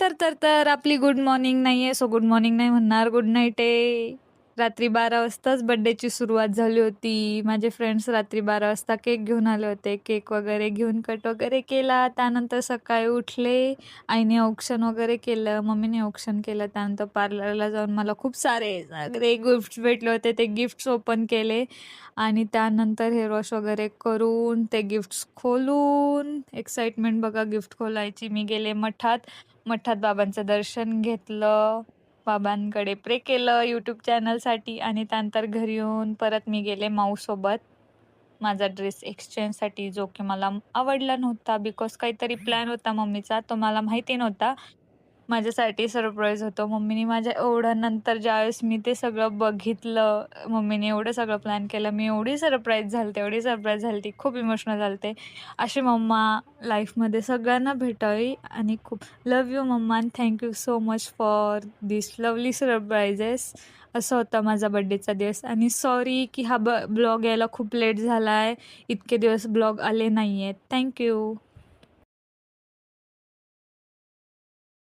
तर आपली good morning नाहीये, सो गुड मॉर्निंग नाही म्हणणार, गुड नाईट आहे. रात्री 12 वाजताच बर्थडेची सुरुवात झाली होती. माझे फ्रेंड्स रात्री 12 वाजता केक घेऊन आले होते. केक वगैरे घेऊन कट वगैरे केला. त्यानंतर सकाळी उठले. आईने औक्षण वगैरे केलं, मम्मीने औक्षण केलं. त्यानंतर पार्लरला जाऊन मला खूप सारे सगळे गिफ्ट्स भेटले होते. ते गिफ्ट्स ओपन केले आणि त्यानंतर हेअर वॉश वगैरे करून ते गिफ्ट्स खोलून एक्साइटमेंट बघा गिफ्ट खोलायची. मी गेले मठात. मठात बाबांचं दर्शन घेतलं, बाबांकडे प्रे केलं यूट्यूब चॅनलसाठी आणि त्यानंतर घरी येऊन परत मी गेले माऊसोबत माझा ड्रेस एक्सचेंजसाठी, जो की मला आवडला नव्हता बिकॉज काहीतरी प्लॅन होता मम्मीचा, तो मला माहिती नव्हता. माझ्यासाठी सरप्राईज होतं. मम्मीने माझ्या एवढं नंतर ज्यावेळेस मी ते सगळं बघितलं, मम्मीने एवढं सगळं प्लॅन केलं, मी एवढी सरप्राईज झालते, एवढी सरप्राईज झालती, खूप इमोशनल झालते. अशी मम्मा लाईफमध्ये सगळ्यांना भेटावी आणि खूप लव्ह यू मम्मा and thank you so much for this lovely surprises. असा होता माझा बर्थडेचा दिवस आणि सॉरी की हा ब्लॉग यायला खूप लेट झाला आहे. इतके दिवस ब्लॉग आले नाही आहेत. Thank you.